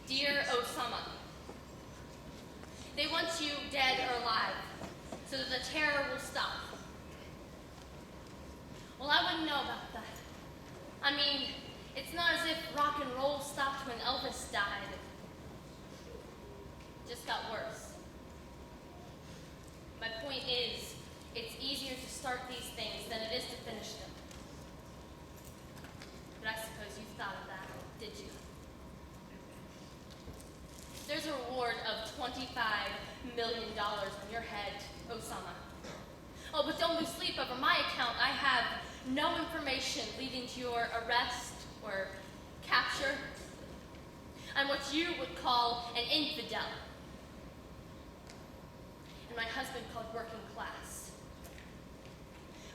Dear Osama, they want you dead or alive so that the terror will stop. Well, I wouldn't know about that. I mean, it's not as if rock and roll stopped when Elvis died. It just got worse. My point is, it's easier to start these things than it is to finish them. But I suppose you thought of that, did you? There's a reward of $25 million on your head, Osama. Oh, but don't lose sleep over my account. I have no information leading to your arrest or capture. I'm what you would call an infidel. And my husband called working class.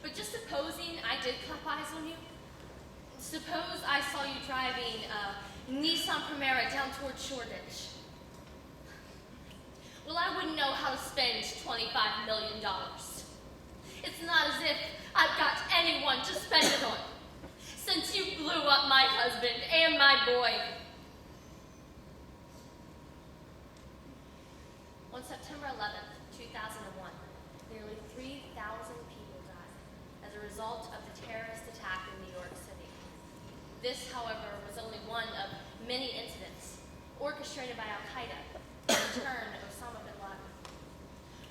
But just supposing I did clap eyes on you, suppose I saw you driving a Nissan Primera down towards Shoreditch. Well, I wouldn't know how to spend $25 million. It's not as if I've got anyone to spend it on, since you blew up my husband and my boy. On September 11th, 2001, nearly 3,000 people died as a result of the terrorist attack in New York City. This, however, was only one of many incidents orchestrated by Al-Qaeda in turn Osama bin Laden.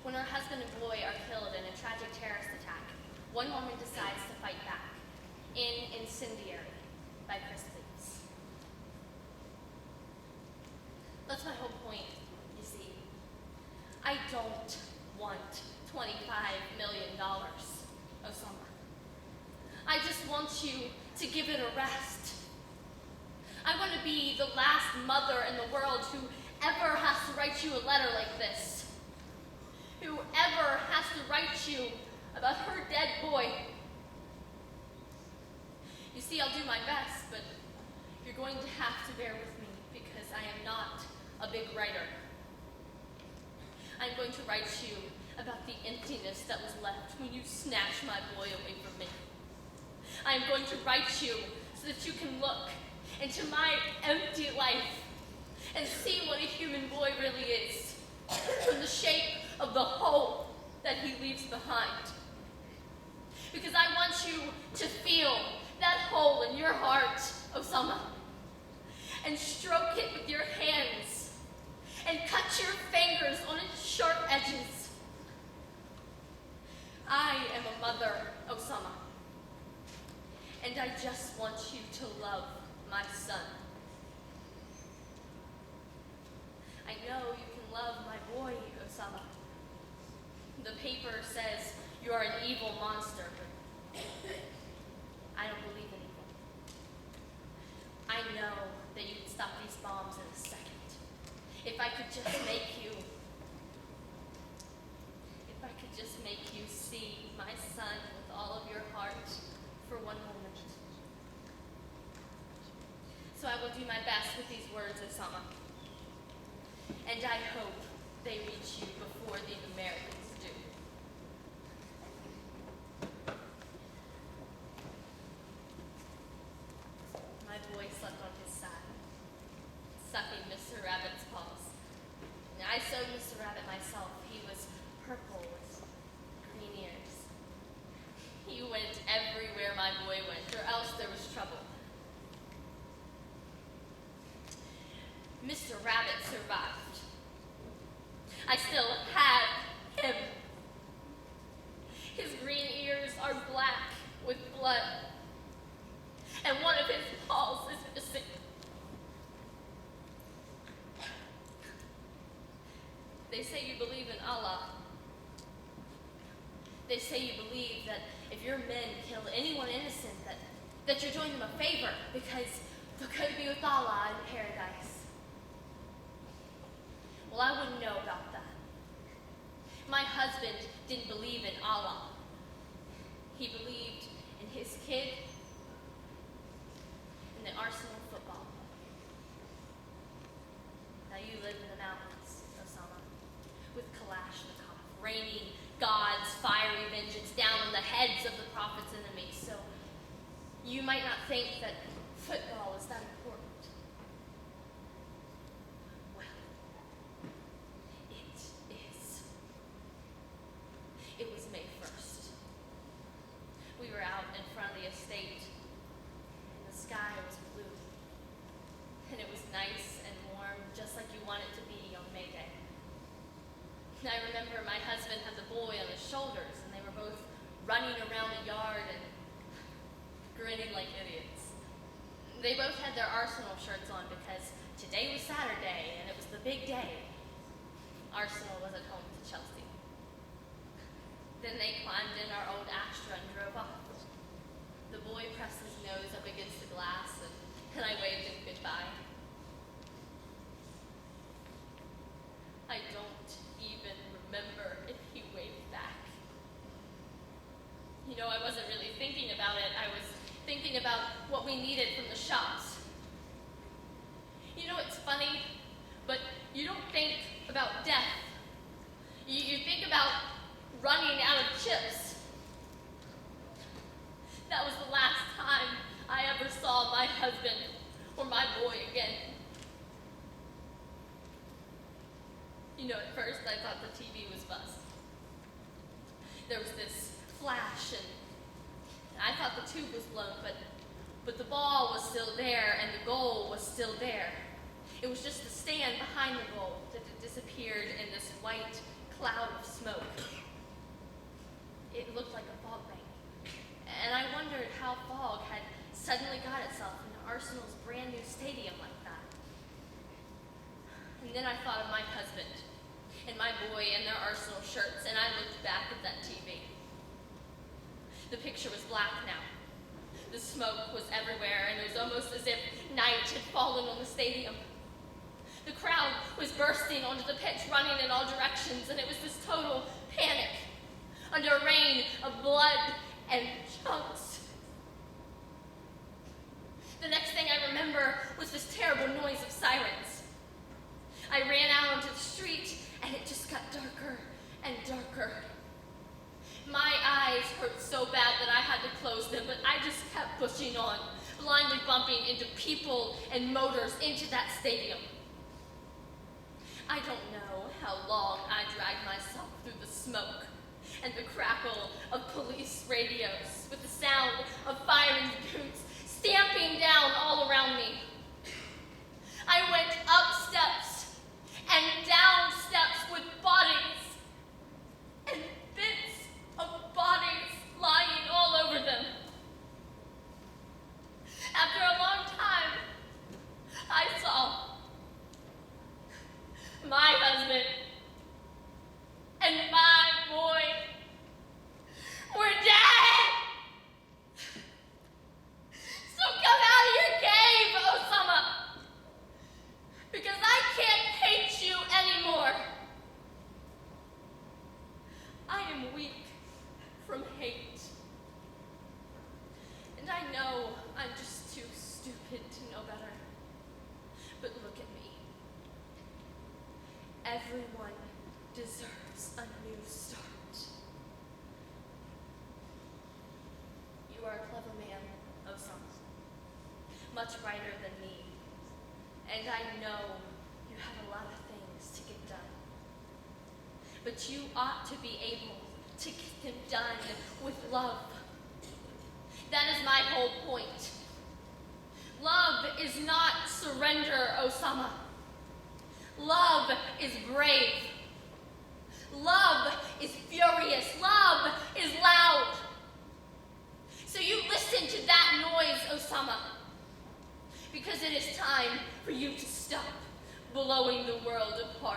When her husband and boy are killed in a tragic terrorist attack, one woman decides to fight back in Incendiary by Chris Leeds. That's my whole point, you see. I don't want $25 million, Osama. I just want you to give it a rest. I want to be the last mother in the world who ever has to write you a letter like this. Who ever has to write you about her dead boy. You see, I'll do my best, but you're going to have to bear with me because I am not a big writer. I'm going to write you about the emptiness that was left when you snatched my boy away from me. I'm going to write you so that you can look into my empty life and see what a human boy really is, from the shape of the hole that he leaves behind. Because I want you to feel that hole in your heart, Osama, and stroke it with your hands, and cut your fingers on its sharp edges. I am a mother, Osama, and I just want you to love my son. I know you can love my boy, Osama. The paper says you are an evil monster, but I don't believe in evil. I know that you can stop these bombs in a second. If I could just make you see my son with all of your heart for one moment. So I will do my best with these words, Osama. And I hope they reach you before the Americans do. My boy slept on his side, sucking Mr. Rabbit's paws. I sewed Mr. Rabbit myself. He was purple with green ears. He went everywhere my boy went, or else there was trouble. Mr. Rabbit survived. I still have him. His green ears are black with blood, and one of his paws is missing. They say you believe in Allah. They say you believe that if your men kill anyone innocent, that you're doing them a favor because they'll go to be with Allah in paradise. Well, I wouldn't know about that. My husband didn't believe in Allah. He believed in his kid and the Arsenal football. Now you live in the mountains, Osama, with Kalashnikov, raining God's fiery vengeance down on the heads of the Prophet's enemies. So you might not think that football is that important. I remember my husband had the boy on his shoulders, and they were both running around the yard and grinning like idiots. They both had their Arsenal shirts on because today was Saturday, and it was the big day. Arsenal was at home to Chelsea. Then they climbed in our old Astra and drove off. The boy pressed his nose up against the glass, and I waved him goodbye. I don't even remember if he waved back. You know, I wasn't really thinking about it. I was thinking about what we needed from the shops. You know, it's funny, but you don't think about death. You think about running out of chips. That was the last time I ever saw my husband or my boy again. You know, at first I thought the TV was buzzed. There was this flash, and I thought the tube was blown, but the ball was still there, and the goal was still there. It was just the stand behind the goal that had disappeared in this white cloud of smoke. It looked like a fog bank, and I wondered how fog had suddenly got itself into Arsenal's brand new stadium like that. And then I thought of my husband and my boy in their Arsenal shirts, and I looked back at that TV. The picture was black now. The smoke was everywhere, and it was almost as if night had fallen on the stadium. The crowd was bursting onto the pitch, running in all directions, and it was this total panic under a rain of blood and chunks. The next thing I remember was this terrible noise of sirens. I ran out onto the street, and it just got darker and darker. My eyes hurt so bad that I had to close them, but I just kept pushing on, blindly bumping into people and motors into that stadium. I don't know how long I dragged myself through the smoke and the crackle of police radios with the sound of firing boots stamping down all around me. I went up steps and down steps with bodies and bits of bodies lying all over them. After a long time, I saw my husband and my boy were dead. So come out of your cave, Osama, because I can't hate you anymore. I am weak from hate. And I know I'm just too stupid to know better. But look at me. Everyone deserves a new start. You are a clever man, Osama. Much brighter than me. And I know you have a lot of things to get done. But you ought to be able to get them done with love. That is my whole point. Love is not surrender, Osama. Love is brave. Love is furious. Love is loud. So you listen to that noise, Osama, because it is time for you to stop blowing the world apart.